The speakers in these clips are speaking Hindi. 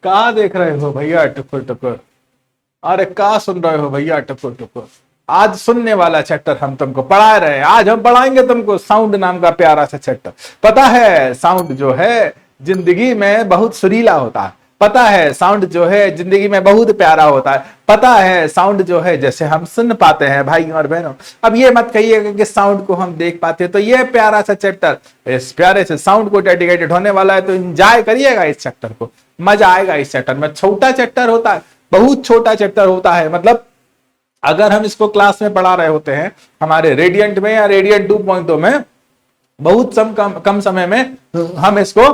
कहाँ देख रहे हो भैया टुकुर टुकुर? अरे कहाँ सुन रहे हो भैया टुकुर टुकुर? आज सुनने वाला चैप्टर हम तुमको पढ़ा रहे हैं। आज हम पढ़ाएंगे तुमको साउंड नाम का प्यारा सा चैप्टर। पता है साउंड जो है जिंदगी में बहुत सुरीला होता है। पता है साउंड जो है जिंदगी में बहुत प्यारा होता है। पता है साउंड जो है जैसे हम सुन पाते हैं भाई और बहनों। अब ये मत कहिएगा कि साउंड को हम देख पाते हैं। तो ये प्यारा सा चैप्टर इस प्यारे से साउंड को डेडिकेटेड होने वाला है, तो एंजॉय करिएगा इस चैप्टर को, मजा आएगा इस चैप्टर में। छोटा चैप्टर होता है, बहुत छोटा चैप्टर होता है। मतलब अगर हम इसको क्लास में पढ़ा रहे होते हैं हमारे रेडियंट में या रेडियंट 2.0 में, बहुत कम समय में हम इसको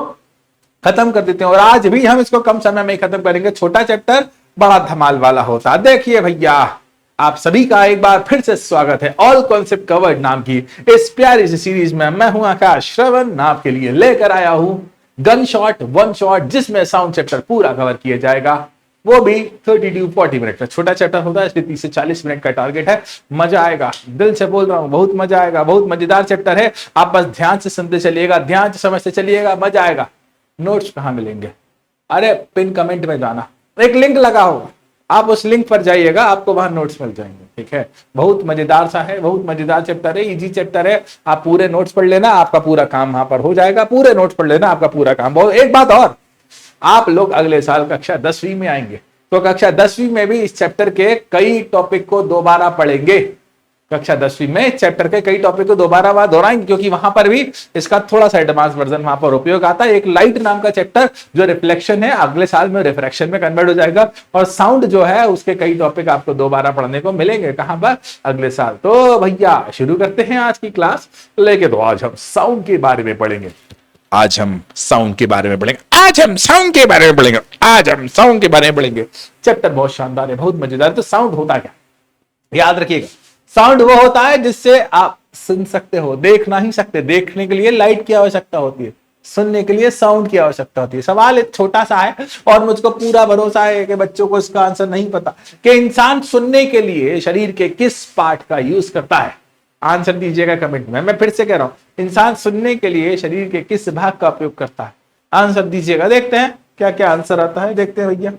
खत्म कर देते हैं। और आज भी हम इसको कम समय में ही खत्म करेंगे। छोटा चैप्टर बड़ा धमाल वाला होता है। देखिए भैया, आप सभी का एक बार फिर से स्वागत है ऑल कॉन्सेप्ट कवर्ड नाम की इस प्यारी सी सीरीज में। मैं हूं आकाश श्रवण, आपके लिए लेकर आया हूं गन शॉट वन शॉट, जिसमें साउंड चैप्टर पूरा कवर किया जाएगा, वो भी 30 to 40 मिनट का। छोटा चैप्टर होता है इसलिए 30 से 40 मिनट का टारगेट है। मजा आएगा, दिल से बोल रहा हूं, बहुत मजा आएगा। बहुत मजेदार चैप्टर है। आप बस ध्यान से सुनते चलिएगा, ध्यान से समझते चलिएगा, मजा आएगा। नोट्स कहां मिलेंगे? अरे पिन कमेंट में जाना, एक लिंक लगा होगा, आप उस लिंक पर जाइएगा, आपको वहां नोट्स मिल जाएंगे। ठीक है, बहुत मजेदार सा है, बहुत मजेदार चैप्टर है, इजी चैप्टर है। आप पूरे नोट्स पढ़ लेना, आपका पूरा काम वहां पर हो जाएगा। पूरे नोट्स पढ़ लेना, आपका पूरा काम। बहुत एक बात और, आप लोग अगले साल कक्षा 10वीं में आएंगे तो कक्षा 10वीं में भी इस चैप्टर के कई टॉपिक को दोबारा पढ़ेंगे। कक्षा 10वीं में चैप्टर के कई टॉपिक को दोबारा दोहराएंगे, क्योंकि वहां पर भी इसका थोड़ा सा एडवांस वर्जन वहां पर उपयोग आता है। एक लाइट नाम का चैप्टर जो रिफ्लेक्शन है, अगले साल में रिफ्रैक्शन में कन्वर्ट हो जाएगा। और साउंड जो है उसके कई टॉपिक आपको दोबारा पढ़ने को मिलेंगे। कहां पर? अगले साल। तो भैया शुरू करते हैं आज की क्लास लेके। तो आज हम साउंड के बारे में पढ़ेंगे। आज हम साउंड के बारे में पढ़ेंगे। आज हम साउंड के बारे में पढ़ेंगे। आज हम साउंड के बारे में पढ़ेंगे। चैप्टर बहुत शानदार है, बहुत मजेदार है। तो साउंड होता क्या, याद रखिएगा। साउंड वो होता है जिससे आप सुन सकते हो, देख नहीं सकते। देखने के लिए लाइट की आवश्यकता होती है, सुनने के लिए साउंड की आवश्यकता होती है। सवाल एक छोटा सा है और मुझको पूरा भरोसा है कि बच्चों को इसका आंसर नहीं पता कि इंसान सुनने के लिए शरीर के किस पार्ट का यूज करता है। आंसर दीजिएगा कमेंट में। मैं फिर से कह रहा हूं, इंसान सुनने के लिए शरीर के किस भाग का उपयोग करता है? आंसर दीजिएगा। देखते हैं क्या क्या आंसर आता है। देखते हैं भैया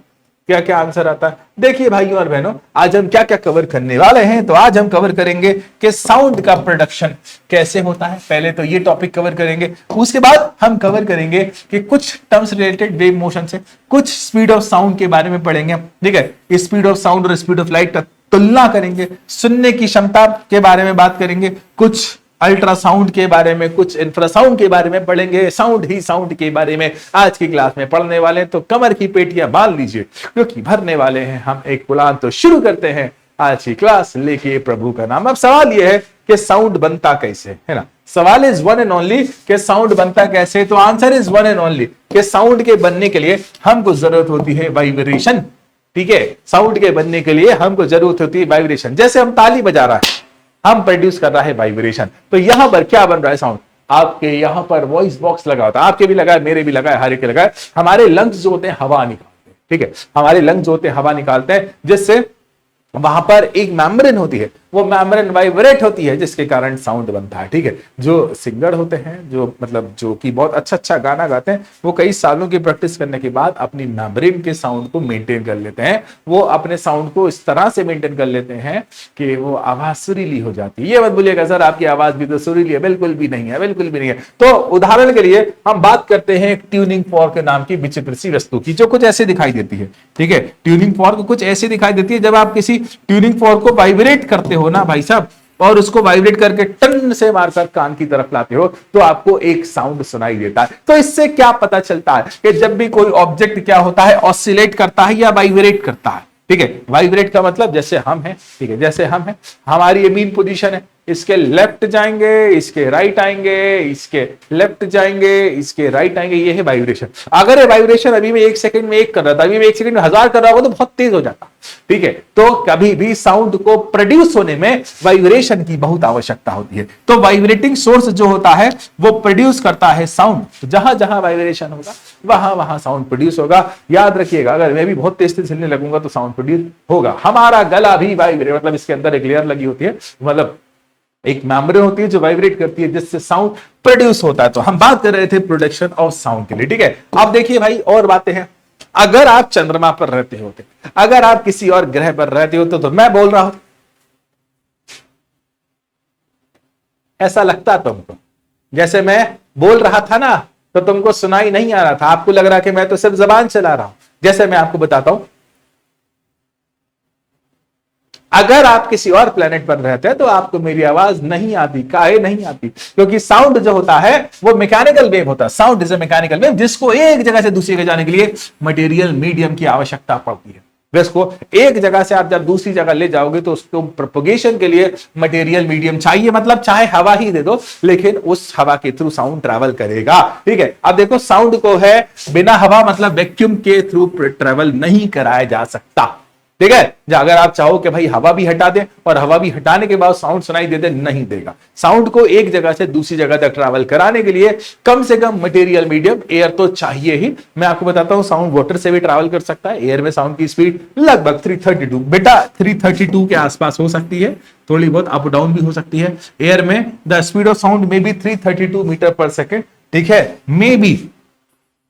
क्या क्या आंसर आता है। देखिए भाइयों और बहनों, आज हम क्या क्या कवर करने वाले हैं। तो आज हम कवर करेंगे कि साउंड का प्रोडक्शन कैसे होता है। पहले तो ये टॉपिक कवर करेंगे, उसके बाद हम कवर करेंगे कि कुछ टर्म्स रिलेटेड वेव मोशन से, कुछ स्पीड ऑफ साउंड के बारे में पढ़ेंगे। ठीक है, स्पीड ऑफ साउंड और स्पीड ऑफ लाइट का तुलना करेंगे। सुनने की क्षमता के बारे में बात करेंगे। कुछ अल्ट्रासाउंड के बारे में, कुछ इंफ्रासाउंड के बारे में पढ़ेंगे। साउंड ही साउंड के बारे में आज की क्लास में पढ़ने वाले हैं। तो कमर की पेटियां बांध लीजिए, क्योंकि भरने वाले हैं हम एक उड़ान। तो शुरू करते हैं आज की क्लास लेके प्रभु का नाम। अब सवाल यह है कि साउंड बनता कैसे, है ना। सवाल इज वन एंड ओनली कि साउंड बनता कैसे। तो answer is one and only कि साउंड के बनने के लिए हमको जरूरत होती है वाइब्रेशन। ठीक है, साउंड के बनने के लिए हमको जरूरत होती है वाइब्रेशन। जैसे हम ताली बजा रहा है, हम प्रोड्यूस कर रहा है वाइब्रेशन। तो यहां पर क्या बन रहा है? साउंड। आपके यहां पर वॉइस बॉक्स लगा होता है, आपके भी लगा है, मेरे भी लगा है, हर एक लगा है। हमारे लंग्स जो होते हैं हवा निकालते हैं। ठीक है, हमारे लंग्स जो होते हैं हवा निकालते हैं, जिससे वहां पर एक मेम्ब्रेन होती है, वो मेम्ब्रेन वाइब्रेट होती है, जिसके कारण साउंड बनता है। ठीक है, जो सिंगर होते हैं, जो मतलब जो कि बहुत अच्छा अच्छा गाना गाते हैं, वो कई सालों की प्रैक्टिस करने के बाद अपनी मेम्ब्रेन के साउंड को मेंटेन कर लेते हैं। वो अपने साउंड को इस तरह से मेंटेन कर लेते हैं कि वो आवाज सुरीली हो जाती है। ये मत बोलिएगा सर आपकी आवाज भी तो सुरीली है, बिल्कुल भी नहीं है, बिल्कुल भी नहीं है। तो उदाहरण के लिए हम बात करते हैं एक ट्यूनिंग फॉर्क नाम की विचित्र सी वस्तु की, जो कुछ ऐसे दिखाई देती है। ठीक है, ट्यूनिंग फॉर्क कुछ ऐसे दिखाई देती है। जब आप किसी ट्यूनिंग फॉर्क को वाइब्रेट करते हो ना भाई साहब, और उसको वाइब्रेट करके टन से मारकर कान की तरफ लाते हो, तो आपको एक साउंड सुनाई देता है। तो इससे क्या पता चलता है कि जब भी कोई ऑब्जेक्ट क्या होता है, ऑसिलेट करता है या वाइब्रेट करता है। ठीक है, वाइब्रेट का मतलब जैसे हम हैं। ठीक है, जैसे हम हैं, हमारी ये मीन पोजीशन है, इसके लेफ्ट जाएंगे, इसके राइट आएंगे, इसके लेफ्ट जाएंगे, इसके राइट आएंगे, ये है वाइब्रेशन। अगर ये वाइब्रेशन अभी में 1 सेकंड में 1 कर रहा था, अभी में 1 सेकंड में 1000 कर रहा होगा, तो बहुत तेज हो जाता। ठीक है, तो कभी भी साउंड को प्रोड्यूस होने में वाइब्रेशन की बहुत आवश्यकता होती है। तो वाइब्रेटिंग सोर्स जो होता है वो प्रोड्यूस करता है साउंड। जहां जहां वाइब्रेशन होगा वहां वहां साउंड प्रोड्यूस होगा। याद रखिएगा, अगर मैं भी बहुत तेज तेज हिलने लगूंगा तो साउंड प्रोड्यूस होगा। हमारा गला भी वाइब्रेट, मतलब इसके अंदर एक लेयर लगी होती है, मतलब एक मेम्ब्रेन होती है जो वाइब्रेट करती है, जिससे साउंड प्रोड्यूस होता है। तो हम बात कर रहे थे प्रोडक्शन ऑफ साउंड के लिए, ठीक है। अब देखिए भाई और बातें हैं। अगर आप चंद्रमा पर रहते होते, अगर आप किसी और ग्रह पर रहते होते, तो मैं बोल रहा हूं, ऐसा लगता तुमको जैसे मैं बोल रहा था ना, तो तुमको सुनाई नहीं आ रहा था, आपको लग रहा कि मैं तो सिर्फ जबान चला रहा हूं। जैसे मैं आपको बताता हूं, अगर आप किसी और प्लेनेट पर रहते हैं तो आपको मेरी आवाज नहीं आती। काहे नहीं आती? क्योंकि साउंड जो होता है वो मैकेनिकल वेव होता है। Sound is a mechanical wave, जिसको एक जगह से दूसरी जगह जाने के लिए मटेरियल मीडियम की आवश्यकता पड़ती है। जिसको एक जगह से आप जब दूसरी जगह ले जाओगे तो उसको प्रोपोगेशन के लिए मटेरियल मीडियम चाहिए। मतलब चाहे हवा ही दे दो, लेकिन उस हवा के थ्रू साउंड ट्रैवल करेगा, ठीक है। अब देखो साउंड को है बिना हवा मतलब वैक्यूम के थ्रू ट्रैवल नहीं कराया जा सकता, ठीक है। अगर आप चाहो कि भाई हवा भी हटा दे और हवा भी हटाने के बाद साउंड सुनाई दे दे, नहीं देगा। साउंड को एक जगह से दूसरी जगह तक ट्रैवल कराने के लिए कम से कम मटेरियल मीडियम एयर तो चाहिए ही। मैं आपको बताता हूं, साउंड वाटर से भी ट्रैवल कर सकता है। एयर में साउंड की स्पीड लगभग 332 बेटा 332 के आसपास हो सकती है, थोड़ी बहुत अप डाउन भी हो सकती है। एयर में द स्पीड ऑफ साउंड में बी 332 मीटर पर सेकेंड, ठीक है, मे बी,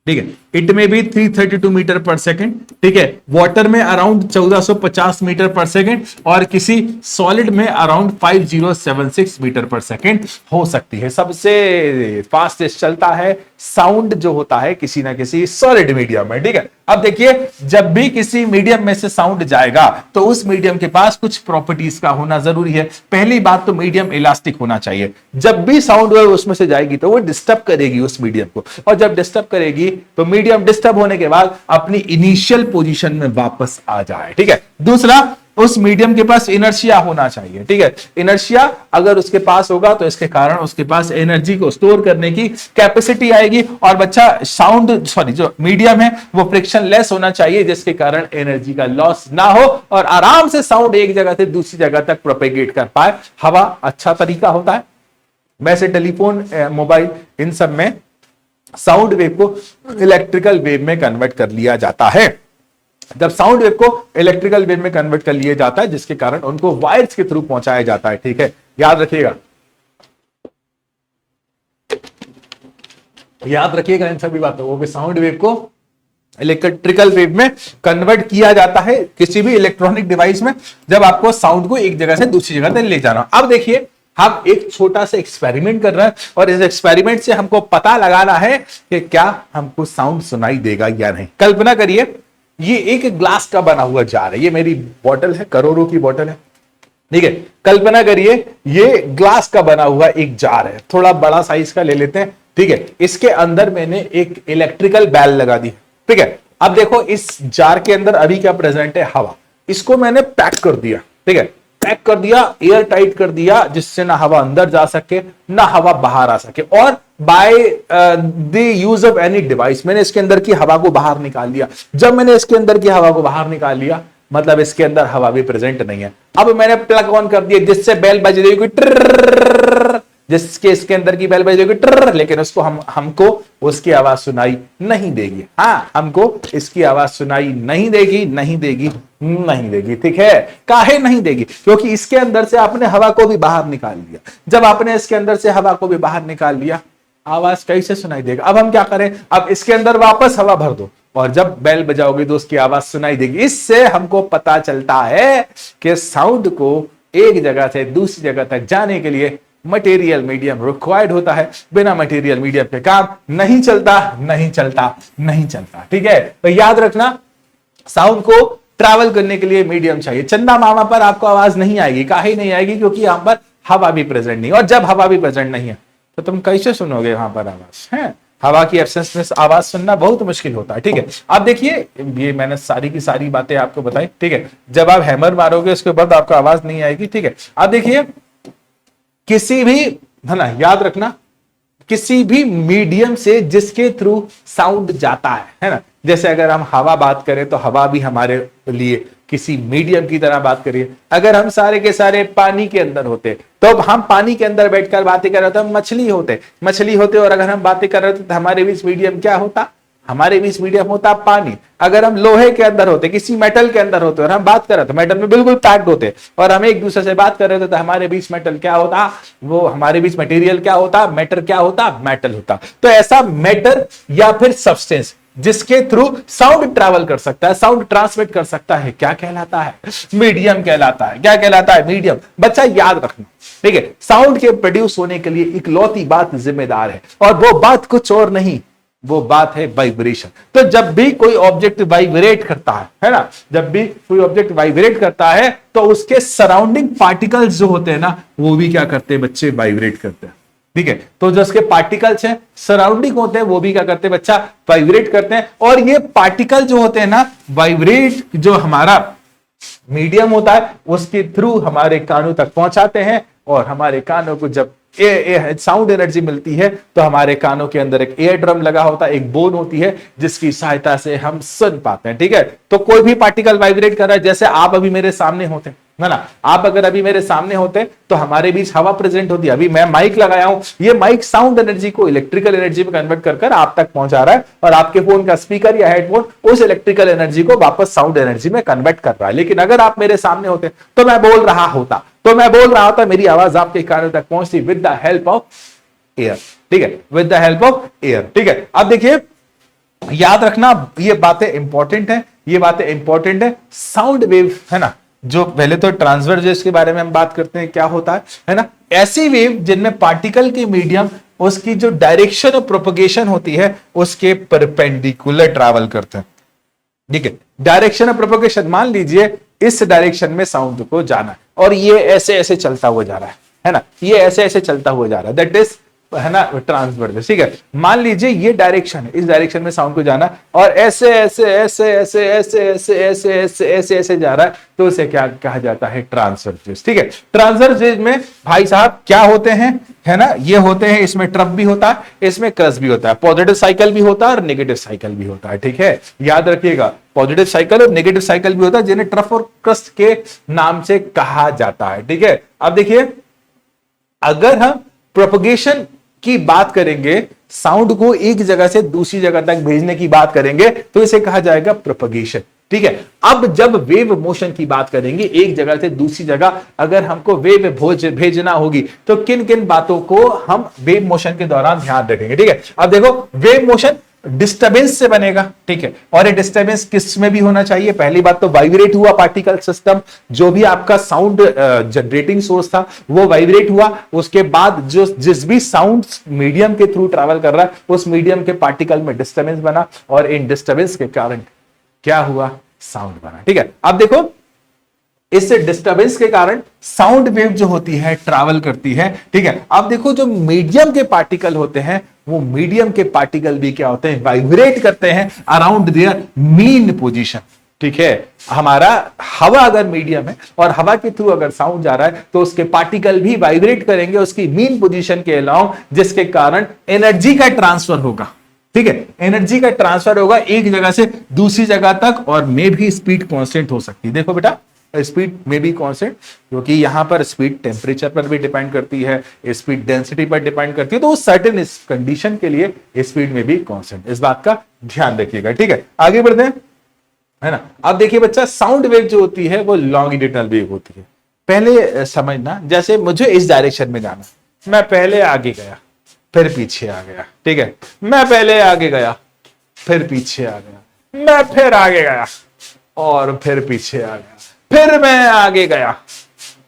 ठीक है। इट में भी 332 मीटर पर सेकेंड, ठीक है। वाटर में अराउंड 1450 मीटर पर सेकेंड और किसी सॉलिड में अराउंड 5076 मीटर पर सेकेंड हो सकती है। सबसे फास्टेस्ट चलता है साउंड जो होता है किसी ना किसी सॉलिड मीडियम में, ठीक है। अब देखिए, जब भी किसी मीडियम में से साउंड जाएगा तो उस मीडियम के पास कुछ प्रॉपर्टीज का होना जरूरी है। पहली बात तो मीडियम इलास्टिक होना चाहिए। जब भी साउंड वेव उसमें से जाएगी तो वो डिस्टर्ब करेगी उस मीडियम को, और जब डिस्टर्ब करेगी तो मीडियम डिस्टर्ब होने के बाद अपनी इनिशियल पोजीशन में वापस आ जाए, ठीक है। दूसरा, उस मीडियम के पास इनर्शिया होना चाहिए, ठीक है। इनर्शिया अगर उसके पास होगा तो इसके कारण उसके पास एनर्जी को स्टोर करने की कैपेसिटी आएगी। और बच्चा जो मीडियम है वो फ्रिक्शन लेस होना चाहिए, जिसके कारण एनर्जी का लॉस ना हो और आराम से साउंड एक जगह से दूसरी जगह तक प्रोपेगेट कर पाए। हवा अच्छा तरीका होता है। वैसे टेलीफोन, मोबाइल, इन सब में साउंड वेव को इलेक्ट्रिकल वेव में कन्वर्ट कर लिया जाता है। जब साउंड वेव को इलेक्ट्रिकल वेव में कन्वर्ट कर लिया जाता है, जिसके कारण उनको वायर्स के थ्रू पहुंचाया जाता है, ठीक है। याद रखिएगा, याद रखिएगा इन सभी बातों को कि साउंड वेव को इलेक्ट्रिकल वेव में कन्वर्ट किया जाता है किसी भी इलेक्ट्रॉनिक डिवाइस में, जब आपको साउंड को एक जगह से दूसरी जगह तक ले जाना। अब देखिए, हम एक छोटा सा एक्सपेरिमेंट कर रहे हैं और इस एक्सपेरिमेंट से हमको पता लगाना है कि क्या हमको साउंड सुनाई देगा या नहीं। कल्पना करिए, ये एक ग्लास का बना हुआ जार है। ये मेरी बोतल है, करोड़ों की बोतल है, ठीक है। कल्पना करिए ये ग्लास का बना हुआ एक जार है, थोड़ा बड़ा साइज का ले लेते हैं, ठीक है। इसके अंदर मैंने एक इलेक्ट्रिकल बैल लगा दी, ठीक है। अब देखो, इस जार के अंदर अभी क्या प्रेजेंट है? हवा। इसको मैंने पैक कर दिया, ठीक है, पैक कर दिया, एयर टाइट कर दिया, जिससे ना हवा अंदर जा सके ना हवा बाहर आ सके। और by the use of any device मैंने इसके अंदर की हवा को बाहर निकाल लिया। जब मैंने इसके अंदर की हवा को बाहर निकाल लिया, मतलब इसके अंदर हवा भी प्रेजेंट नहीं है। अब मैंने प्लग ऑन कर दिया, जिससे बेल बज रही है, जिसके इसके अंदर की बेल बज रही है, लेकिन उसको हमको उसकी आवाज सुनाई नहीं देगी। हाँ, हमको इसकी आवाज सुनाई नहीं देगी, नहीं देगी, नहीं देगी, ठीक है। काहे नहीं देगी? क्योंकि इसके अंदर से आपने हवा को भी बाहर निकाल लिया। जब आपने इसके अंदर से हवा को भी बाहर निकाल लिया, आवाज कैसे सुनाई देगा? अब हम क्या करें? अब इसके अंदर वापस हवा भर दो और जब बेल बजाओगे तो उसकी आवाज सुनाई देगी। इससे हमको पता चलता है कि साउंड को एक जगह से दूसरी जगह तक जाने के लिए मटेरियल मीडियम रिक्वायर्ड होता है। बिना मटेरियल मीडियम के काम नहीं चलता, नहीं चलता, नहीं चलता, ठीक है। तो याद रखना, साउंड को ट्रैवल करने के लिए मीडियम चाहिए। चंदा मामा पर आपको आवाज नहीं आएगी। काहे नहीं आएगी? क्योंकि यहां पर हवा भी प्रेजेंट नहीं, और जब हवा भी प्रेजेंट नहीं है तो तुम कैसे सुनोगे वहां पर आवाज? है, हवा की एब्सेंस में आवाज सुनना बहुत मुश्किल होता है, ठीक है। अब देखिए, ये मैंने सारी की सारी बातें आपको बताई, ठीक है। जब आप हैमर मारोगे उसके बाद आपको आवाज नहीं आएगी, ठीक है। अब देखिए, किसी भी, है ना, याद रखना, किसी भी मीडियम से जिसके थ्रू साउंड जाता है ना, जैसे अगर हम हवा बात करें तो हवा भी हमारे लिए किसी मीडियम की तरह बात करिए। अगर हम सारे के सारे पानी के अंदर होते तो हम पानी के अंदर बैठकर बातें कर रहे थे, हम मछली होते, और अगर हम बातें कर रहे थे तो हमारे बीच मीडियम क्या होता? हमारे बीच मीडियम होता पानी। अगर हम लोहे के अंदर होते, किसी मेटल के अंदर होते और हम बात कर रहे थे, मेटल में बिल्कुल पैक्ड होते और हम एक दूसरे से बात कर रहे थे, तो हमारे बीच मेटल क्या होता, वो हमारे बीच मटेरियल क्या होता, मैटर क्या होता, मेटल होता। तो ऐसा मैटर या फिर सब्सटेंस जिसके थ्रू साउंड ट्रैवल कर सकता है, साउंड ट्रांसमिट कर सकता है, क्या कहलाता है, मीडियम कहलाता है। क्या कहलाता है, मीडियम। बच्चा याद रखना, ठीक है, साउंड के प्रोड्यूस होने के लिए इकलौती बात जिम्मेदार है, और वो बात कुछ और नहीं, वो बात है वाइब्रेशन। तो जब भी कोई ऑब्जेक्ट वाइब्रेट करता है ना, जब भी कोई ऑब्जेक्ट वाइब्रेट करता है तो उसके सराउंडिंग पार्टिकल्स जो होते हैं ना, वो भी क्या करते हैं बच्चे, वाइब्रेट करते हैं। ठीक है, तो जो उसके पार्टिकल्स हैं, सराउंडिंग होते हैं, वो भी क्या करते हैं बच्चा, वाइब्रेट करते हैं। और ये पार्टिकल जो होते हैं ना, वाइब्रेट जो हमारा मीडियम होता है उसके थ्रू हमारे कानों तक पहुंचाते हैं, और हमारे कानों को जब साउंड एनर्जी मिलती है तो हमारे कानों के अंदर एक एयर ड्रम लगा होता है, एक बोन होती है जिसकी सहायता से हम सुन पाते हैं। ठीक है, तो कोई भी पार्टिकल वाइब्रेट कर रहा है, जैसे आप अभी मेरे सामने होते हैं ना, आप अगर अभी मेरे सामने होते तो हमारे बीच हवा प्रेजेंट होती है। अभी मैं माइक लगाया हूं, ये माइक साउंड एनर्जी को इलेक्ट्रिकल एनर्जी में कन्वर्ट कर आप तक पहुंचा रहा है, और आपके फोन का स्पीकर या हेडफोन उस इलेक्ट्रिकल एनर्जी को वापस साउंड एनर्जी में कन्वर्ट कर रहा है। लेकिन अगर आप मेरे सामने होते तो मैं बोल रहा होता, मेरी आवाज आपके कानों तक पहुंचती with the help of air. ठीक है, with the help of air. ठीक है, अब देखिए याद रखना, ये बातें इंपॉर्टेंट है, ये बातें इंपॉर्टेंट है। साउंड वेव है ना, जो पहले तो ट्रांसवर्स वेव्स के बारे में हम बात करते हैं, क्या होता है ना, ऐसी वेव जिनमें पार्टिकल के मीडियम उसकी जो डायरेक्शन ऑफ प्रोपगेशन होती है उसके परपेंडिकुलर ट्रैवल करते हैं। ठीक है, डायरेक्शन ऑफ प्रोपगेशन, मान लीजिए इस डायरेक्शन में साउंड को जाना है और ये ऐसे ऐसे चलता हुआ जा रहा है ना, ये ऐसे ऐसे चलता हुआ जा रहा है, दैट इज है ना ट्रांसवर्स। ठीक है, मान लीजिए ये डायरेक्शन है, इस डायरेक्शन में साउंड को जाना और ऐसे ऐसे ऐसे ऐसे ऐसे ऐसे ऐसे ऐसे ऐसे ऐसे जा रहा है, तो उसे क्या कहा जाता है, ट्रांसवर्स। ठीक है, ट्रांसवर्स में भाई साहब क्या होते हैं, है ना, ये होते हैं, इसमें ट्रफ भी होता है, इसमें क्रस्ट भी होता है, पॉजिटिव साइकिल भी होता है और नेगेटिव साइकिल भी होता है। ठीक है, याद रखिएगा, पॉजिटिव साइकिल और नेगेटिव साइकिल भी होता है, जिन्हें ट्रफ और क्रस्ट के नाम से कहा जाता है। ठीक है, अब देखिए अगर हम प्रोपगेशन की बात करेंगे, साउंड को एक जगह से दूसरी जगह तक भेजने की बात करेंगे, तो इसे कहा जाएगा प्रोपगेशन। ठीक है, अब जब वेव मोशन की बात करेंगे, एक जगह से दूसरी जगह अगर हमको वेव भेजना होगी तो किन किन बातों को हम वेव मोशन के दौरान ध्यान रखेंगे। ठीक है, अब देखो वेव मोशन डिस्टर्बेंस से बनेगा। ठीक है, और ये डिस्टर्बेंस किस में भी होना चाहिए, पहली बात तो वाइब्रेट हुआ पार्टिकल सिस्टम, जो भी आपका साउंड जनरेटिंग सोर्स था वो वाइब्रेट हुआ, उसके बाद जो जिस भी साउंड मीडियम के थ्रू ट्रैवल कर रहा है उस मीडियम के पार्टिकल में डिस्टर्बेंस बना, और इन डिस्टर्बेंस के कारण क्या हुआ, साउंड बना। ठीक है, अब देखो इस डिस्टर्बेंस के कारण साउंड वेव जो होती है ट्रैवल करती है। ठीक है, अब देखो जो मीडियम के पार्टिकल होते हैं, वो मीडियम के पार्टिकल भी क्या होते हैं, वाइब्रेट करते हैं अराउंड देयर मीन पोजीशन। ठीक है, हमारा हवा अगर मीडियम है और हवा के थ्रू अगर साउंड जा रहा है तो उसके पार्टिकल भी वाइब्रेट करेंगे उसकी मीन पोजीशन के अलावा, जिसके कारण एनर्जी का ट्रांसफर होगा। ठीक है, एनर्जी का ट्रांसफर होगा एक जगह से दूसरी जगह तक, और मे भी स्पीड कांस्टेंट हो सकती है। देखो बेटा, स्पीड में भी कांस्टेंट, क्योंकि यहां पर स्पीड टेम्परेचर पर भी डिपेंड करती है, स्पीड डेंसिटी पर डिपेंड करती है, तो उस सर्टेन इस कंडीशन के लिए स्पीड में भी कांस्टेंट, इस बात का ध्यान रखिएगा। ठीक है, आगे बढ़ते हैं, है ना। अब देखिए बच्चा, साउंड वेव जो होती है वो लॉन्गिट्यूडनल वेव होती है। पहले समझना, जैसे मुझे इस डायरेक्शन में जाना, मैं पहले आगे गया फिर पीछे आ गया। ठीक है, मैं पहले आगे गया फिर पीछे आ गया, मैं फिर आगे गया और फिर पीछे आ गया, फिर मैं आगे गया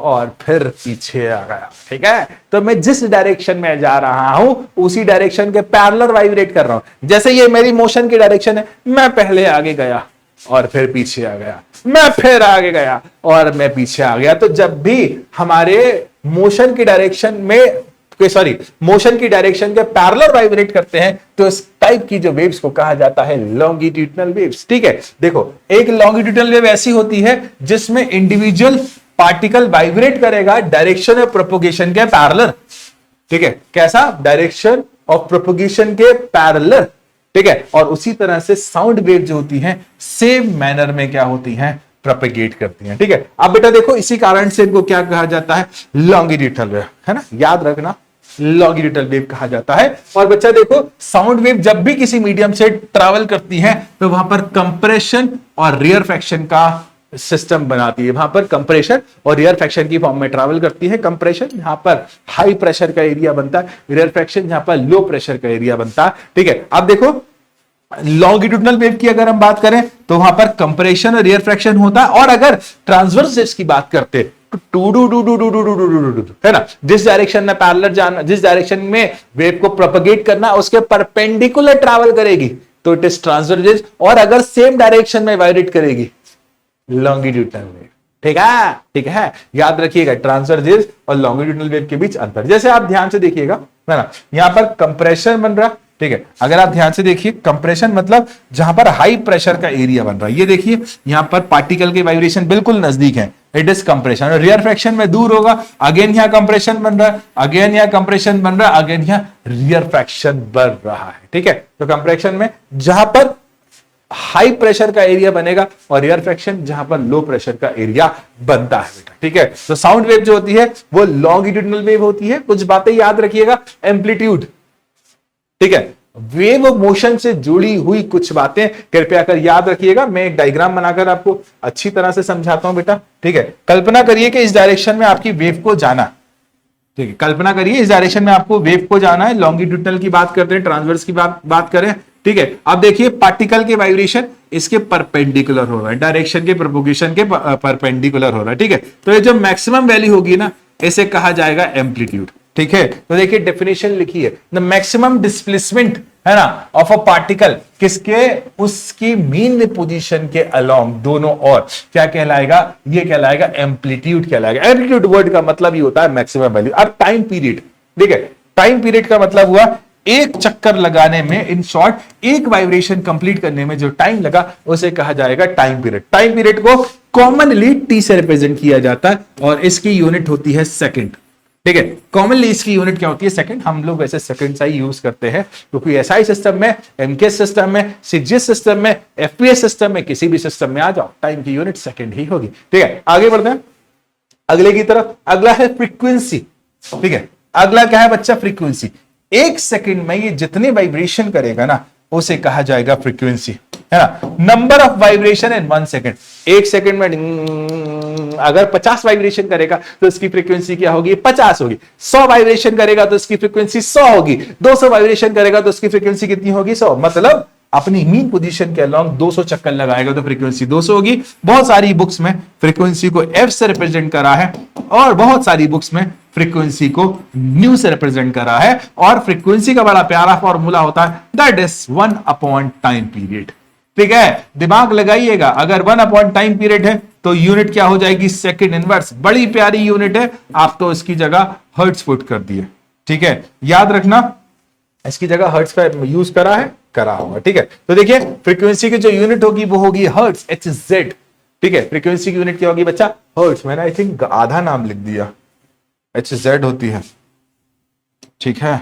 और फिर पीछे आ गया। ठीक है, तो मैं जिस डायरेक्शन में जा रहा हूं उसी डायरेक्शन के पैरेलल वाइब्रेट कर रहा हूं। जैसे ये मेरी मोशन की डायरेक्शन है, मैं पहले आगे गया और फिर पीछे आ गया, मैं फिर आगे गया और मैं पीछे आ गया। तो जब भी हमारे मोशन की डायरेक्शन में मोशन की डायरेक्शन के पैरेलल वाइब्रेट करते हैं तो इस टाइप की जो वेव्स को कहा जाता है लॉन्गिट्यूडनल वेव्स। ठीक है, देखो एक लॉन्गिट्यूडनल वेव ऐसी होती है जिसमें इंडिविजुअल पार्टिकल वाइब्रेट करेगा डायरेक्शन ऑफ प्रोपगेशन के पैरेलल। ठीक है, कैसा, डायरेक्शन ऑफ प्रोपगेशन के पैरेलल। ठीक है, और उसी तरह से साउंड वेव जो होती है सेम मैनर में क्या होती है, प्रोपेगेट करती हैं। ठीक है, अब बेटा देखो इसी कारण से इनको क्या कहा जाता है, लॉन्गिट्यूडनल वेव, है ना, याद रखना लॉन्गिट्यूडनल वेव कहा जाता है। और बच्चा देखो, साउंड वेव जब भी किसी मीडियम से ट्रैवल करती है तो वहां पर कंप्रेशन और रेयरफैक्शन का सिस्टम बनाती है। वहां पर कंप्रेशन और रेयरफैक्शन की फॉर्म में ट्रैवल करती है। कंप्रेशन यहां पर हाई प्रेशर का एरिया बनता है, रेयरफैक्शन यहां पर लो प्रेशर का एरिया बनता है। ठीक है, अब देखो लॉन्गिट्यूडनल वेव की अगर हम बात करें तो वहां पर कंप्रेशन और रेयरफैक्शन होता है। और अगर ट्रांसवर्स वेव्स की बात करते तो टू डू डू डू डू डू डू डू डू है ना, जिस डायरेक्शन में पैरेलल जाना, जिस डायरेक्शन में वेव को प्रोपगेट करना उसके परपेंडिकुलर ट्रैवल करेगी तो इट इज ट्रांसवर्स वेव। और अगर सेम डायरेक्शन में वाइब्रेट करेगी लॉन्गिट्यूडनल वेव। ठीक है, ठीक है, याद रखिएगा ट्रांसवर्स वेव और लॉन्गिट्यूडनल वेव के बीच अंतर। जैसे आप ध्यान से देखिएगा है ना, यहां पर कंप्रेशन बन रहा। ठीक है, अगर आप ध्यान से देखिए कंप्रेशन मतलब जहां पर हाई प्रेशर का एरिया बन रहा है। ये देखिए यहां पर पार्टिकल के वाइब्रेशन बिल्कुल नजदीक है, इट इज कंप्रेशन। और रेयरफैक्शन में दूर होगा, अगेन यहां कंप्रेशन बन रहा है, अगेन यहां कंप्रेशन बन रहा है, अगेन यहां रेयरफैक्शन बन रहा है। ठीक है, तो कंप्रेशन में जहां पर हाई प्रेशर का एरिया बनेगा और रेयरफैक्शन जहां पर लो प्रेशर का एरिया बनता है बेटा। ठीक है, तो साउंड वेव जो होती है वो लॉन्गिट्यूडनल वेव होती है। कुछ बातें याद रखिएगा, एम्पलीट्यूड, ठीक है, वेव मोशन से जुड़ी हुई कुछ बातें कृपया कर याद रखिएगा। मैं एक डायग्राम बनाकर आपको अच्छी तरह से समझाता हूं बेटा। ठीक है, कल्पना करिए कि इस डायरेक्शन में आपकी वेव को जाना। ठीक है, कल्पना करिए इस डायरेक्शन में आपको वेव को जाना है। लॉन्गिट्यूडनल की बात करते हैं, ट्रांसवर्स की बात करें। ठीक है, अब देखिए पार्टिकल के वाइब्रेशन इसके परपेंडिकुलर हो रहा है, डायरेक्शन के प्रोपोगेशन के परपेंडिकुलर हो रहा है। ठीक है, तो ये जो मैक्सिमम वैल्यू होगी ना इसे कहा जाएगा एम्पलीट्यूड। ठीक है, तो देखिए डेफिनेशन लिखी है, द मैक्सिमम डिस्प्लेसमेंट है ना ऑफ अ पार्टिकल किसके, उसकी मीन पोजीशन के अलोंग दोनों और क्या कहलाएगा, ये कहलाएगा एम्पलीट्यूड कहलाएगा। एम्पलीट्यूड वर्ड का मतलब ये होता है मैक्सिमम वैल्यू। अब टाइम पीरियड, ठीक है, टाइम पीरियड का मतलब हुआ एक चक्कर लगाने में, इन शॉर्ट एक वाइब्रेशन कंप्लीट करने में जो टाइम लगा उसे कहा जाएगा टाइम पीरियड। टाइम पीरियड को कॉमनली टी से रिप्रेजेंट किया जाता है और इसकी यूनिट होती है सेकंड। ठीक है, कॉमनली इसकी यूनिट क्या होती है, सेकंड। हम लोग वैसे सेकंड सा ही यूज करते हैं क्योंकि एसआई सिस्टम में, एमकेएस सिस्टम में, सीजीएस सिस्टम में, एफपीएस सिस्टम में, किसी भी सिस्टम में आ जाओ टाइम की यूनिट सेकंड ही होगी। ठीक है, आगे बढ़ते हैं अगले की तरफ। अगला है फ्रीक्वेंसी। ठीक है, अगला क्या है बच्चा, फ्रीक्वेंसी। एक सेकंड में ये जितने वाइब्रेशन करेगा ना उसे कहा जाएगा फ्रीक्वेंसी, है ना। Number of vibration in 1 second, एक सेकंड में अगर 50 वाइब्रेशन करेगा तो इसकी फ्रीक्वेंसी क्या होगी, 50 होगी। 100 वाइब्रेशन करेगा तो इसकी फ्रीक्वेंसी 100 होगी। 200 वाइब्रेशन करेगा तो इसकी फ्रीक्वेंसी कितनी होगी, 100। मतलब अपनी मीन पोजीशन के अलोंग 200 चक्कर लगाएगा तो फ्रीक्वेंसी 200 होगी। बहुत सारी बुक्स में फ्रीक्वेंसी को एफ से रिप्रेजेंट करा है और बहुत सारी बुक्स में फ्रीक्वेंसी को न्यू से रिप्रेजेंट करा है। और फ्रीक्वेंसी का बड़ा प्यारा फॉर्मूला होता है, that is 1 upon time period. ठीक है, दिमाग लगाइएगा, अगर 1 अपॉन टाइम पीरियड है तो यूनिट क्या हो जाएगी, सेकंड इनवर्स। बड़ी प्यारी यूनिट है, आप तो इसकी जगह हर्ट्ज पुट कर दिए। ठीक है, याद रखना इसकी जगह हर्ट्ज का यूज करा होगा। ठीक है, तो देखिए फ्रीक्वेंसी की जो यूनिट होगी वो होगी हर्ट्ज, HZ। ठीक है, फ्रीक्वेंसी की यूनिट क्या होगी बच्चा, हर्ट्ज। मैंने आई थिंक आधा नाम लिख दिया, HZ होती है। ठीक है,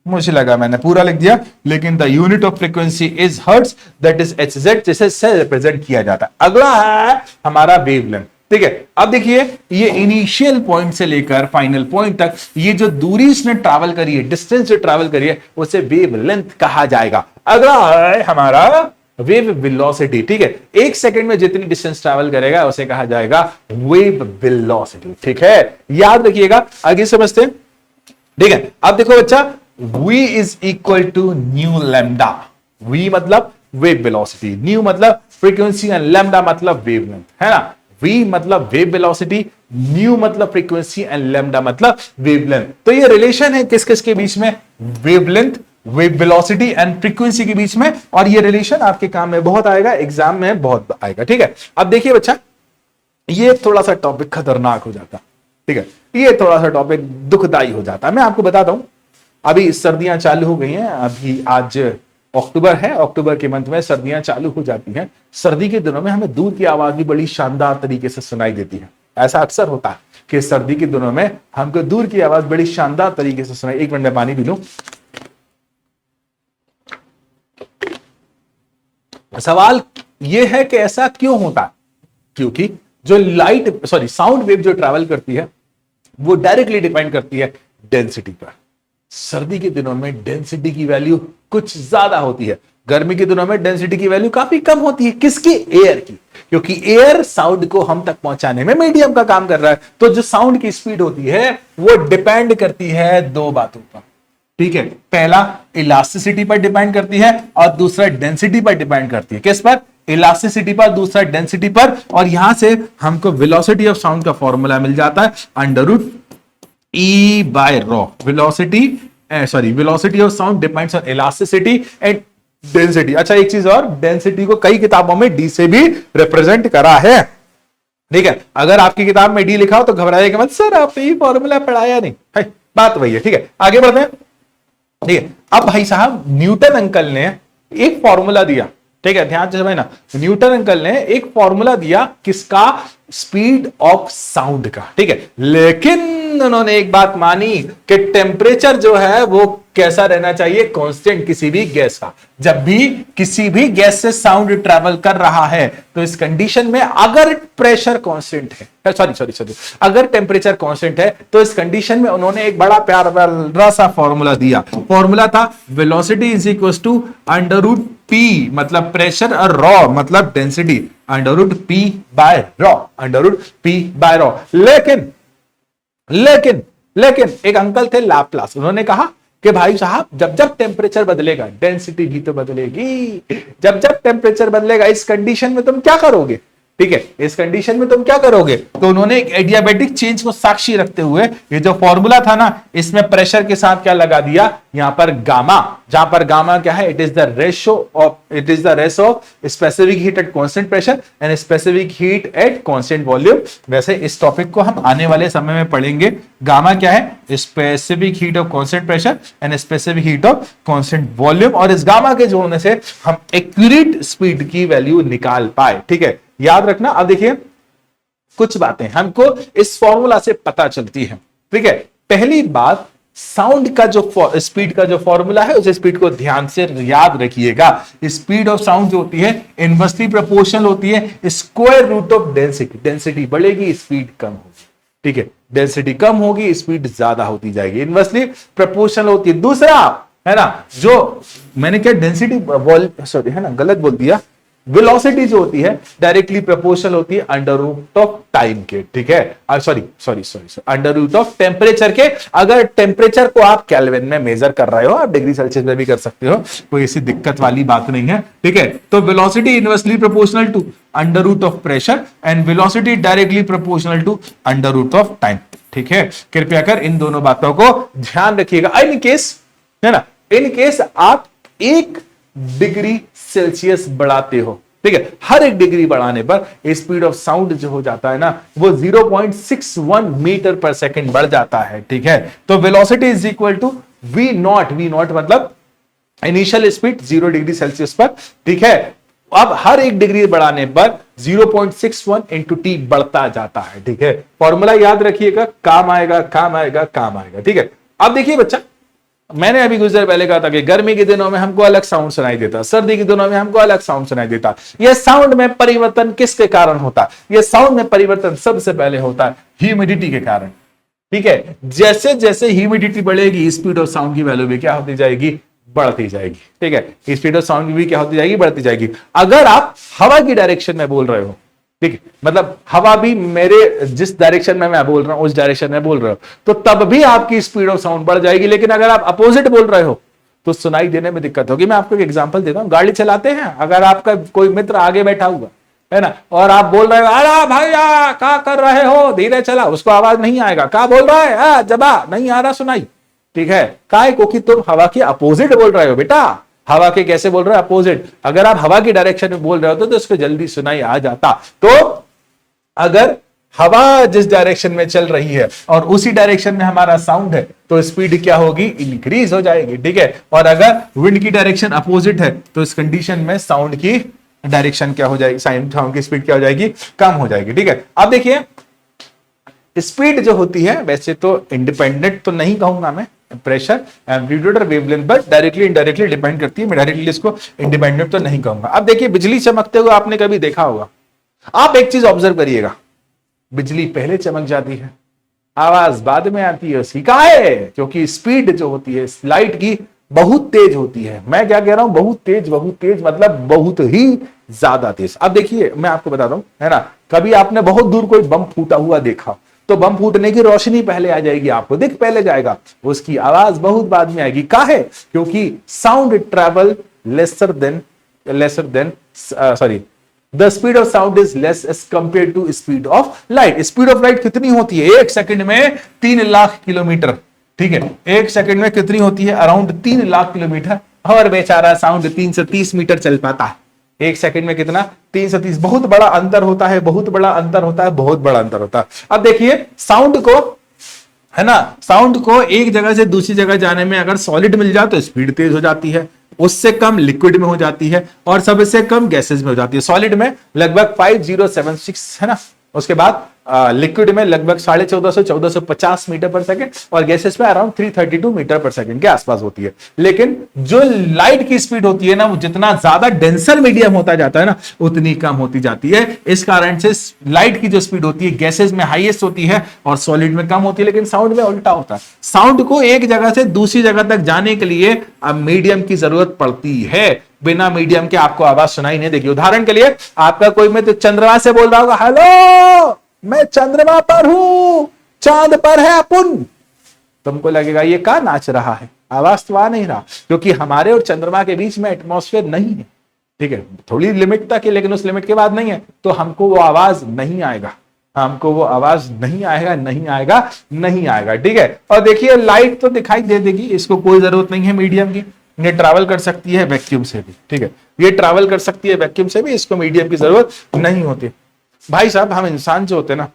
मुझे लगा मैंने पूरा लिख दिया, लेकिन the unit of frequency is hertz, that is HZ, जिसे से रिप्रेजेंट किया जाता है। अगला है हमारा वेवलेंथ। ठीक है, अब देखिए ये इनिशियल पॉइंट से लेकर फाइनल पॉइंट तक ये जो दूरी इसने ट्रैवल करी है, डिस्टेंस जो ट्रैवल करी है, उसे वेवलेंथ कहा जाएगा। अगला है हमारा वेव वेलोसिटी। ठीक है, एक सेकंड में जितनी डिस्टेंस ट्रैवल करेगा उसे कहा जाएगा वेव वेलोसिटी। ठीक है, याद रखिएगा, आगे समझते हैं। ठीक है, अब देखो बच्चा, v is equal to nu lambda. v मतलब वेव वेलोसिटी, न्यू मतलब फ्रीक्वेंसी एंड लैम्डा मतलब वेवलेंथ, है ना। v मतलब वेव वेलोसिटी, न्यू मतलब फ्रीक्वेंसी एंड लैम्डा मतलब वेवलेंथ। तो ये रिलेशन है किस किस के बीच में, wavelength, wave velocity and frequency के बीच में। और ये रिलेशन आपके काम में बहुत आएगा, एग्जाम में बहुत आएगा। ठीक है, अब देखिए बच्चा, ये थोड़ा सा टॉपिक खतरनाक हो जाता। ठीक है, ये थोड़ा सा टॉपिक दुखदाई हो जाता है। मैं आपको बताता हूं, अभी सर्दियां चालू हो गई हैं, अभी आज अक्टूबर है, अक्टूबर के मंथ में सर्दियां चालू हो जाती हैं। सर्दी के दिनों में हमें दूर की आवाज भी बड़ी शानदार तरीके से सुनाई देती है। ऐसा अक्सर होता है कि सर्दी के दिनों में हमको दूर की आवाज बड़ी शानदार तरीके से सुनाई। एक मिनट में पानी पी लूं। सवाल यह है कि ऐसा क्यों होता है, क्योंकि जो साउंड वेव जो ट्रैवल करती है वो डायरेक्टली डिपेंड करती है डेंसिटी पर। सर्दी के दिनों में डेंसिटी की वैल्यू कुछ ज्यादा होती है, गर्मी के दिनों में डेंसिटी की वैल्यू काफी कम होती है। किसकी? एयर की, क्योंकि एयर साउंड को हम तक पहुंचाने में मीडियम का काम कर रहा है। तो जो साउंड की स्पीड होती है वो डिपेंड करती है दो बातों पर, ठीक है। पहला इलास्टिसिटी पर डिपेंड करती है और दूसरा डेंसिटी पर डिपेंड करती है। किस पर? इलास्टिसिटी पर, दूसरा डेंसिटी पर। और यहां से हमको वेलोसिटी ऑफ साउंड का फॉर्मूला मिल जाता है under root E by rho. Velocity of sound depends on elasticity and density. अच्छा एक चीज और, डेंसिटी को कई किताबों में डी से भी रिप्रेजेंट करा है, ठीक है। अगर आपकी किताब में डी लिखा हो तो घबराइएगा मत, सर आपने ये फॉर्मूला पढ़ाया नहीं है, बात वही है, ठीक है। आगे बढ़ते हैं, ठीक है। अब भाई साहब न्यूटन अंकल ने एक फॉर्मूला दिया, ठीक है, ध्यान से समझना। न्यूटन अंकल ने एक फॉर्मूला दिया, किसका? स्पीड ऑफ साउंड का, ठीक है। लेकिन उन्होंने एक बात मानी कि टेम्परेचर जो है वो कैसा रहना चाहिए? कांस्टेंट, किसी भी गैस का। जब भी किसी भी गैस से साउंड ट्रैवल कर रहा है तो इस कंडीशन में अगर प्रेशर कांस्टेंट है, सॉरी, अगर टेम्परेचर कांस्टेंट है तो इस कंडीशन में उन्होंने एक बड़ा प्यारा सा फॉर्मूला दिया। फॉर्मूला था velocity is equal to under root P मतलब प्रेशर और रॉ मतलब density, under root P by rho, under root P by rho. लेकिन एक अंकल थे लाप्लास, उन्होंने कहा कि भाई साहब जब जब टेम्परेचर बदलेगा डेंसिटी भी तो बदलेगी, जब जब टेम्परेचर बदलेगा इस कंडीशन में तुम क्या करोगे, ठीक है, इस कंडीशन में तुम क्या करोगे? तो उन्होंने एक एडियाबैटिक चेंज को साक्षी रखते हुए ये जो फॉर्मूला था ना, इसमें प्रेशर के साथ क्या लगा दिया, यहां पर गामा, जहां पर गामा क्या है? It is the ratio of specific heat at constant pressure and specific heat at constant volume. वैसे इस टॉपिक को हम आने वाले समय में पढ़ेंगे। गामा क्या है? Specific heat of constant pressure and specific heat of constant volume. और इस गामा के जोड़ने से हम एक्यूरेट स्पीड की वैल्यू निकाल पाए, ठीक है, याद रखना। अब देखिए कुछ बातें हमको इस फॉर्मूला से पता चलती है, ठीक है। पहली बात, साउंड का जो स्पीड का जो फॉर्मूला है उस स्पीड को ध्यान से याद रखिएगा। स्पीड ऑफ साउंड जो होती है इनवर्सली प्रोपोर्शनल होती है square root of density. Density बढ़ेगी स्पीड कम होगी, ठीक है, डेंसिटी कम होगी स्पीड ज्यादा होती जाएगी, इनवर्सली प्रोपोर्शनल होती है। दूसरा है ना, जो मैंने क्या डेंसिटी सॉरी है ना, गलत बोल दिया, वेलोसिटी जो होती है डायरेक्टली प्रोपोर्शनल होती है अंडर रूट ऑफ टाइम के, ठीक है, sorry under root of temperature के। अगर टेम्परेचर को आप केल्विन में मेजर कर रहे हो, आप डिग्री सेल्सियस में भी कर सकते हो, कोई ऐसी दिक्कत वाली बात नहीं है, ठीक है। तो velocity inversely proportional to under root of pressure and velocity directly proportional to under root of time, ठीक है। कृपया कर इन दोनों बातों को ध्यान रखिएगा। इन केस है ना, इन केस आप 1 डिग्री सेल्सियस बढ़ाते हो, ठीक है, हर 1 डिग्री बढ़ाने पर स्पीड ऑफ साउंड जो हो जाता है ना वो 0.61 मीटर पर सेकंड बढ़ जाता है, ठीक है। तो velocity is equal to V naught मतलब इनिशियल स्पीड 0 डिग्री सेल्सियस पर, ठीक है। अब हर 1 डिग्री बढ़ाने पर 0.61 इंटू टी बढ़ता जाता है, ठीक है। फॉर्मूला याद रखिएगा, काम आएगा, ठीक है। अब देखिए बच्चा, मैंने अभी कुछ देर पहले कहा था कि गर्मी के दिनों में हमको अलग साउंड सुनाई देता, सर्दी के दिनों में हमको अलग साउंड सुनाई देता। यह साउंड में परिवर्तन किसके कारण होता है? यह साउंड में परिवर्तन सबसे पहले होता है ह्यूमिडिटी के कारण, ठीक है। जैसे जैसे ह्यूमिडिटी बढ़ेगी स्पीड ऑफ साउंड की वैल्यू भी क्या होती जाएगी? बढ़ती जाएगी, ठीक है। स्पीड ऑफ साउंड भी क्या होती जाएगी? बढ़ती जाएगी। अगर आप हवा की डायरेक्शन में बोल रहे हो, ठीक है, मतलब हवा भी मेरे जिस डायरेक्शन में मैं बोल रहा हूं उस डायरेक्शन में बोल रहे हो, तो तब भी आपकी स्पीड ऑफ साउंड बढ़ जाएगी। लेकिन अगर आप अपोजिट बोल रहे हो तो सुनाई देने में दिक्कत होगी। मैं आपको एक एग्जांपल देता हूं, गाड़ी चलाते हैं, अगर आपका कोई मित्र आगे बैठा हुआ है ना और आप बोल रहे हो अरे भैया क्या कर रहे हो, धीरे चला, उसको आवाज नहीं आएगा, क्या बोल रहा है, जबा नहीं आ रहा सुनाई, ठीक है। काहे को कि तुम हवा के अपोजिट बोल रहे हो बेटा। हवा के कैसे बोल रहे हो? अपोजिट। अगर आप हवा की डायरेक्शन में बोल रहे हो तो उसको जल्दी सुनाई आ जाता। तो अगर हवा जिस डायरेक्शन में चल रही है और उसी डायरेक्शन में हमारा साउंड है तो स्पीड क्या होगी? इंक्रीज हो जाएगी, ठीक है। और अगर विंड की डायरेक्शन अपोजिट है तो इस कंडीशन में साउंड की डायरेक्शन क्या हो जाएगी? साउंड की स्पीड क्या हो जाएगी? कम हो जाएगी, ठीक है। अब देखिए स्पीड जो होती है वैसे तो इंडिपेंडेंट तो नहीं कहूंगा मैं, प्रेशर एम्पलीट्यूड और वेवलेंथ पर डायरेक्टली इनडायरेक्टली डिपेंड करती है। मैं डायरेक्टली इसको इंडिपेंडेंट तो नहीं कहूंगा। अब देखिए बिजली चमकते हुए आपने कभी देखा होगा, आप एक चीज ऑब्जर्व करिएगा, बिजली पहले चमक जाती है आवाज बाद में आती है उसकी। कहा है? क्योंकि स्पीड जो होती है लाइट की बहुत तेज होती है। मैं क्या कह रहा हूं? बहुत तेज मतलब बहुत ही ज्यादा तेज। अब देखिए मैं आपको बताता हूं, है ना, कभी आपने बहुत दूर कोई बम फूटा हुआ देखा तो बम फूटने की रोशनी पहले आ जाएगी, आपको दिख पहले जाएगा, उसकी आवाज बहुत बाद में आएगी। का है? क्योंकि sound travel lesser than sorry the speed of sound is less as compare to speed of light. Speed of light कितनी होती है? एक सेकंड में 3 लाख किलोमीटर। ठीक है, एक सेकंड में कितनी होती है? Around 3 lakh kilometre. और बेचारा साउंड 330 मीटर चल पाता है एक सेकंड में। कितना? 330। बहुत बड़ा अंतर होता है, बहुत बड़ा अंतर होता है, बहुत बड़ा अंतर होता है। अब देखिए साउंड को, है ना, साउंड को एक जगह से दूसरी जगह जाने में अगर सॉलिड मिल जाए तो स्पीड तेज हो जाती है, उससे कम लिक्विड में हो जाती है, और सबसे कम गैसेस में हो जाती है। सॉलिड में लगभग 5076, है ना, उसके बाद लिक्विड में लगभग 1450 मीटर पर सेकंड, और गैसेस में अराउंड 332 मीटर पर सेकंड के आसपास होती है। लेकिन जो लाइट की स्पीड होती है ना, वो जितना ज्यादा डेंसर मीडियम होता जाता है ना, उतनी कम होती जाती है। इस कारण से लाइट की जो स्पीड होती है गैसेस में हाईएस्ट होती है और सॉलिड में कम होती है। लेकिन साउंड में उल्टा होता है। साउंड को एक जगह से दूसरी जगह तक जाने के लिए अब मीडियम की जरूरत पड़ती है। बिना मीडियम के आपको आवाज सुनाई नहीं देगी। उदाहरण के लिए आपका कोई मित्र चंद्रमा से बोल रहा होगा, हेलो मैं चंद्रमा पर हूं, चांद पर है अपुन, तुमको लगेगा ये क्या नाच रहा है, आवाज तो आ नहीं रहा, क्योंकि हमारे और चंद्रमा के बीच में एटमॉस्फेयर नहीं है। ठीक है, थोड़ी लिमिट तक है, लेकिन उस लिमिट के बाद नहीं है, तो हमको वो आवाज नहीं आएगा, हमको वो आवाज नहीं आएगा, नहीं आएगा, नहीं आएगा। ठीक है, और देखिए लाइट तो दिखाई दे देगी, इसको कोई जरूरत नहीं है मीडियम की। ये ट्रैवल कर सकती है वैक्यूम से भी। ठीक है, ये ट्रैवल कर सकती है वैक्यूम से भी, इसको मीडियम की जरूरत नहीं होती। भाई साहब, हम इंसान जो होते हैं ना,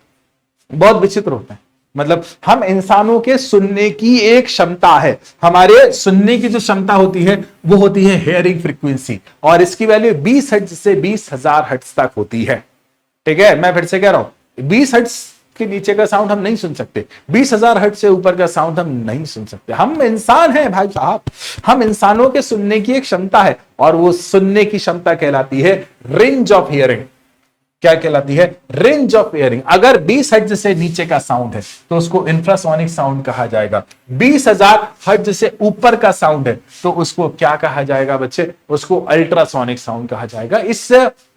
बहुत विचित्र होते हैं। मतलब हम इंसानों के सुनने की एक क्षमता है, हमारे सुनने की जो क्षमता होती है वो होती है हेयरिंग फ्रीक्वेंसी, और इसकी वैल्यू 20 हर्ट्ज से 20,000 हर्ट्ज तक होती है। ठीक है, मैं फिर से कह रहा हूं, 20 हर्ट्ज के नीचे का साउंड हम नहीं सुन सकते, 20,000 हर्ट्ज से ऊपर का साउंड हम नहीं सुन सकते। हम इंसान हैं भाई साहब, हम इंसानों के सुनने की एक क्षमता है, और वो सुनने की क्षमता कहलाती है रेंज ऑफ हियरिंग। क्या कहलाती है? Range of hearing. अगर 20 हर्ट्ज से नीचे का साउंड है तो उसको इंफ्रासोनिक साउंड कहा जाएगा। 20,000 हर्ट्ज से ऊपर का साउंड है तो उसको क्या कहा जाएगा बच्चे? उसको अल्ट्रासोनिक साउंड कहा जाएगा। इस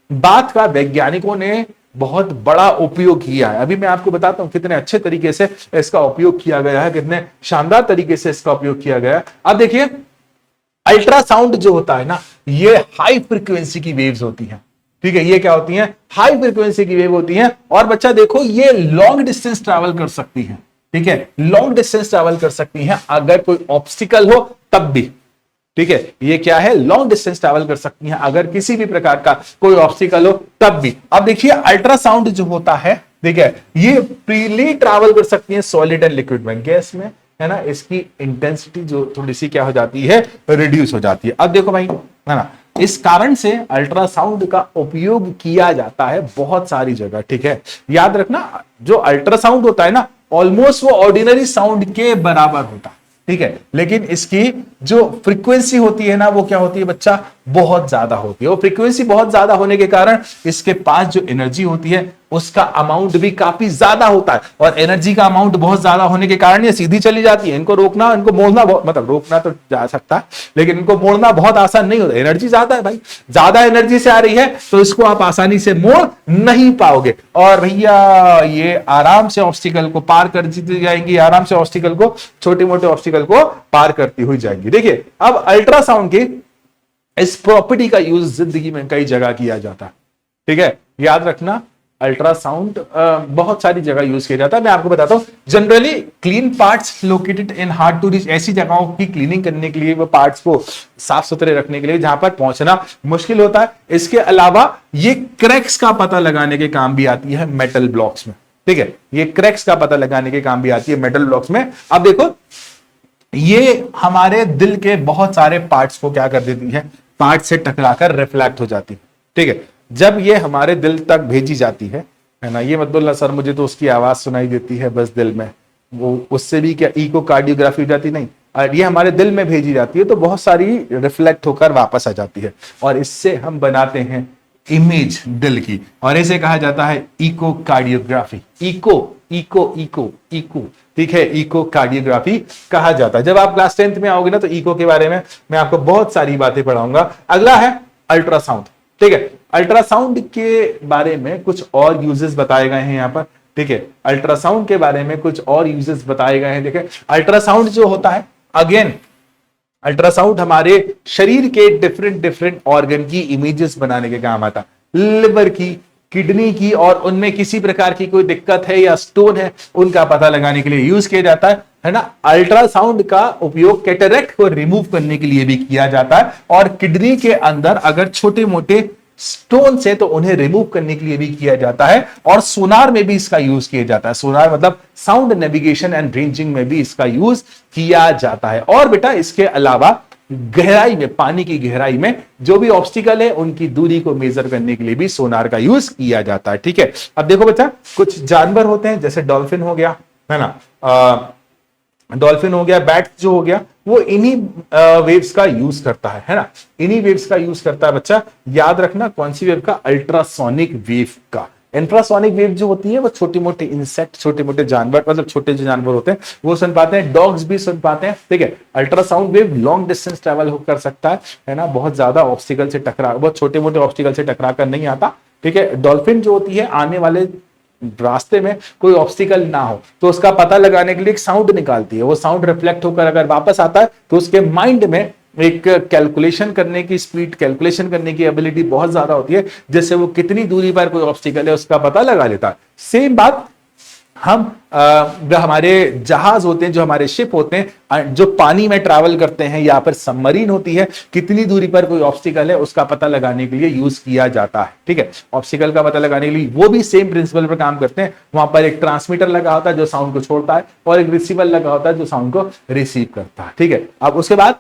बात का वैज्ञानिकों ने बहुत बड़ा उपयोग किया है। अभी मैं आपको बताता हूं कितने अच्छे तरीके से इसका उपयोग किया गया है, कितने शानदार तरीके से इसका उपयोग किया गया है। अब देखिए, अल्ट्रासाउंड जो होता है ना, ये हाई फ्रीक्वेंसी की वेव्स होती हैं। ठीक है, ये क्या होती हैं? हाई फ्रीक्वेंसी की वेव होती हैं। और बच्चा देखो, ये लॉन्ग डिस्टेंस ट्रैवल कर सकती है। ठीक है, लॉन्ग डिस्टेंस ट्रैवल कर सकती हैं अगर कोई ऑब्स्टिकल हो तब भी। ठीक है, ये क्या है? लॉन्ग डिस्टेंस ट्रैवल कर सकती हैं अगर किसी भी प्रकार का कोई ऑब्स्टिकल हो तब भी। अब देखिए, अल्ट्रासाउंड जो होता है, ठीक है, ये फ्रीली ट्रैवल कर सकती है सॉलिड एंड लिक्विड में, गैस में, है ना। इसकी इंटेंसिटी जो थोड़ी सी क्या हो जाती है? रिड्यूस हो जाती है। अब देखो भाई, है ना, इस कारण से अल्ट्रासाउंड का उपयोग किया जाता है बहुत सारी जगह। ठीक है, याद रखना, जो अल्ट्रासाउंड होता है ना, ऑलमोस्ट वो ऑर्डिनरी साउंड के बराबर होता है। ठीक है, लेकिन इसकी जो फ्रीक्वेंसी होती है ना, वो क्या होती है बच्चा? बहुत ज्यादा होती है। वो फ्रीक्वेंसी बहुत ज्यादा होने के कारण इसके पास जो एनर्जी होती है उसका अमाउंट भी काफी ज्यादा होता है, और एनर्जी का अमाउंट बहुत ज्यादा होने के कारण ये सीधी चली जाती है। इनको रोकना, इनको मोड़ना, मतलब रोकना तो जा सकता है, लेकिन इनको मोड़ना बहुत आसान नहीं होता। एनर्जी ज्यादा है भाई, ज्यादा एनर्जी से आ रही है तो इसको आप आसानी से मोड़ नहीं पाओगे। और भैया ये आराम से ऑब्स्टिकल को पार कर जाएंगी, आराम से ऑब्स्टिकल को, छोटे मोटे ऑब्स्टिकल को पार करती हुई जाएंगी। देखिए, अब अल्ट्रासाउंड की इस प्रॉपर्टी का यूज जिंदगी में कई जगह किया जाता है। ठीक है, याद रखना, अल्ट्रासाउंड बहुत सारी जगह यूज किया जाता है। मैं आपको बताता हूं, generally clean parts located in hard to reach, ऐसी जगहों की क्लीनिंग करने के लिए, वो पार्ट्स को साफ सुथरे रखने के लिए जहां पर पहुंचना मुश्किल होता है। इसके अलावा ये क्रैक्स का पता लगाने के काम भी आती है मेटल ब्लॉक्स में। ठीक है, ये क्रैक्स का पता लगाने के काम भी आती है मेटल ब्लॉक्स में। अब देखो, ये हमारे दिल के बहुत सारे पार्ट्स को क्या कर देती है? पार्ट से टकराकर रिफ्लेक्ट हो जाती है। ठीक है, जब ये हमारे दिल तक भेजी जाती है ना, ये मत बोलना सर मुझे तो उसकी आवाज सुनाई देती है बस दिल में, वो उससे भी क्या इकोकार्डियोग्राफी हो जाती? नहीं, और ये हमारे दिल में भेजी जाती है तो बहुत सारी रिफ्लेक्ट होकर वापस आ जाती है, और इससे हम बनाते हैं इमेज दिल की, और इसे कहा जाता है echocardiography. Echo echo echo echo, ठीक है, इको कार्डियोग्राफी कहा जाता है। जब आप क्लास 10th में आओगे ना तो इको के बारे में मैं आपको बहुत सारी बातें पढ़ाऊंगा। अगला है अल्ट्रासाउंड, ठीक है। अल्ट्रासाउंड के बारे में कुछ और यूजेस बताए गए हैं यहाँ पर, ठीक है। अल्ट्रासाउंड के बारे में कुछ और यूजेस बताए गए हैं। देखिए अल्ट्रासाउंड जो होता है, अगेन अल्ट्रासाउंड हमारे शरीर के डिफरेंट डिफरेंट ऑर्गन की इमेजेस बनाने के काम आता है। लिवर की, किडनी की, और उनमें किसी प्रकार की कोई दिक्कत है या स्टोन है उनका पता लगाने के लिए यूज किया जाता है ना। अल्ट्रासाउंड का उपयोग कैटरेक्ट को रिमूव करने के लिए भी किया जाता है, और किडनी के अंदर अगर छोटे मोटे स्टोन से तो उन्हें रिमूव करने के लिए भी किया जाता है, और सोनार में भी इसका यूज किया जाता है। सोनार मतलब साउंड नेविगेशन एंड रेंजिंग में भी इसका यूज किया जाता है। और बेटा इसके अलावा गहराई में, पानी की गहराई में जो भी ऑब्स्टिकल है उनकी दूरी को मेजर करने के लिए भी सोनार का यूज किया जाता है, ठीक है। अब देखो बच्चा, कुछ जानवर होते हैं जैसे डॉल्फिन हो गया, है ना, डॉल्फिन हो गया, बैट जो हो गया, वो इन्हीं वेव्स का यूज करता है ना, इन्हीं वेव्स का यूज करता है। बच्चा याद रखना कौन सी वेव का, अल्ट्रासोनिक वेव का। इंफ्रासोनिक वेव जो होती है वो छोटे मोटे इंसेक्ट, छोटे मोटे जानवर, मतलब छोटे जो जानवर होते हैं वो सुन पाते हैं, डॉग्स भी सुन पाते हैं, ठीक है। Ultrasound wave long distance travel कर सकता है ना, बहुत ज्यादा ऑब्स्टिकल से टकरा, बहुत छोटे मोटे ऑब्स्टिकल से टकरा कर नहीं आता, ठीक है। डॉल्फिन जो होती है आने वाले रास्ते में कोई ऑब्स्टिकल ना हो तो उसका पता लगाने के लिए एक साउंड निकालती है। वो साउंड रिफ्लेक्ट होकर अगर वापस आता है तो उसके माइंड में एक कैलकुलेशन करने की, स्पीड कैलकुलेशन करने की एबिलिटी बहुत ज्यादा होती है, जिससे वो कितनी दूरी पर कोई ऑब्स्टिकल है उसका पता लगा लेता है। सेम बात हम जो हमारे जहाज होते हैं, जो हमारे शिप होते हैं, जो पानी में ट्रैवल करते हैं, या फिर सबमरीन होती है, कितनी दूरी पर कोई ऑब्स्टिकल है उसका पता लगाने के लिए यूज किया जाता है, ठीक है। ऑब्स्टिकल का पता लगाने के लिए वो भी सेम प्रिंसिपल पर काम करते हैं। वहां पर एक ट्रांसमीटर लगा होता है जो साउंड को छोड़ता है, और एक रिसीवर लगा होता है जो साउंड को रिसीव करता है, ठीक है। अब उसके बाद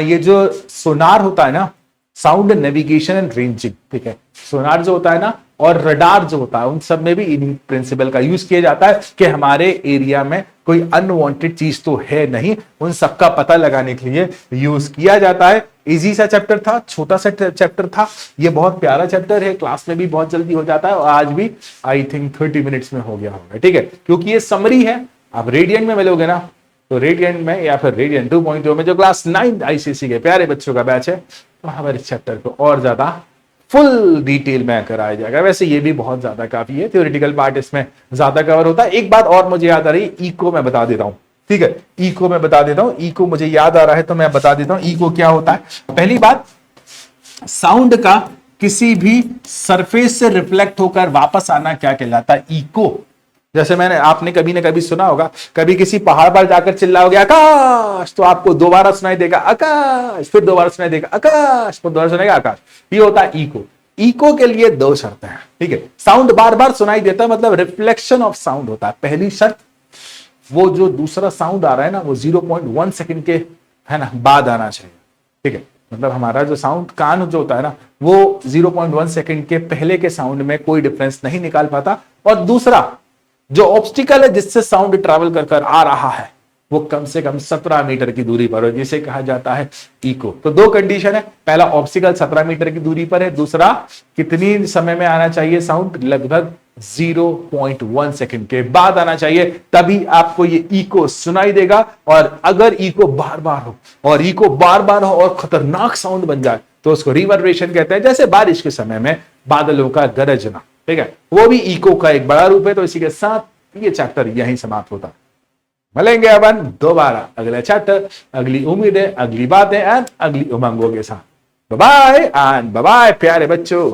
ये जो सोनार होता है ना, साउंड नेविगेशन एंड रेंजिंग, ठीक है। सोनार जो होता है ना और रडार जो होता है, उन सब में भी इन्हीं प्रिंसिपल का यूज किया जाता है कि हमारे एरिया में कोई अनवांटेड चीज तो है नहीं, उन सब का पता लगाने के लिए यूज किया जाता है। इजी सा चैप्टर था, छोटा सा चैप्टर था, ये बहुत प्यारा चैप्टर है, क्लास में भी बहुत जल्दी हो जाता है, और आज भी आई थिंक 30 मिनट्स में हो गया होगा, ठीक है, क्योंकि ये समरी है। आप रेडियंट में मिलोगे ना तो रेडियंट में या फिर रेडियंट 2.0 में जो क्लास 9 आईसीएसई के प्यारे बच्चों का बैच है, वहां पर इस चैप्टर को और ज्यादा फुल डिटेल में कराया जाएगा। वैसे ये भी बहुत ज्यादा काफी है, थ्योरेटिकल पार्ट इसमें ज्यादा कवर होता है। एक बात और मुझे याद आ रही है, इको मैं बता देता हूं, ठीक है, इको मैं बता देता हूं, इको मुझे याद आ रहा है तो मैं बता देता हूं इको क्या होता है। पहली बात, साउंड का किसी भी सरफेस से रिफ्लेक्ट होकर वापस आना क्या कहलाता है, इको। जैसे मैंने, आपने कभी ना कभी सुना होगा, कभी किसी पहाड़ पर जाकर चिल्लाओगे आकाश, तो आपको दोबारा सुनाई देगा आकाश, फिर दोबारा सुनाई देगा आकाश, फिर दोबारा सुनाएगा आकाश। ये होता है इको। इको के लिए दो शर्तें हैं, ठीक है। साउंड बार बार सुनाई देता है मतलब रिफ्लेक्शन ऑफ साउंड होता है। पहली शर्त, वो जो दूसरा साउंड आ रहा है ना वो 0.1 सेकंड के, है ना, बाद आना चाहिए, ठीक है। मतलब हमारा जो साउंड, कान जो होता है ना, वो 0.1 सेकंड के पहले के साउंड में कोई डिफरेंस नहीं निकाल पाता। और दूसरा, जो ऑब्स्टिकल है जिससे साउंड ट्रैवल कर कर आ रहा है वो कम से कम 17 मीटर की दूरी पर हो, जिसे कहा जाता है इको। तो दो कंडीशन है, पहला ऑब्स्टिकल 17 मीटर की दूरी पर है, दूसरा कितनी समय में आना चाहिए साउंड, लगभग 0.1 सेकंड के बाद आना चाहिए, तभी आपको ये इको सुनाई देगा। और अगर इको बार बार हो, और इको बार बार हो और खतरनाक साउंड बन जाए तो उसको रिवर्बरेशन कहते हैं, जैसे बारिश के समय में बादलों का गरजना, ठीक है, वो भी इको का एक बड़ा रूप है। तो इसी के साथ ये चैप्टर यहीं समाप्त होता है। मिलेंगे अपन दोबारा अगले चैप्टर, अगली उम्मीदें, अगली बातें एंड अगली उमंगों के साथ। Bye bye and bye bye प्यारे बच्चों।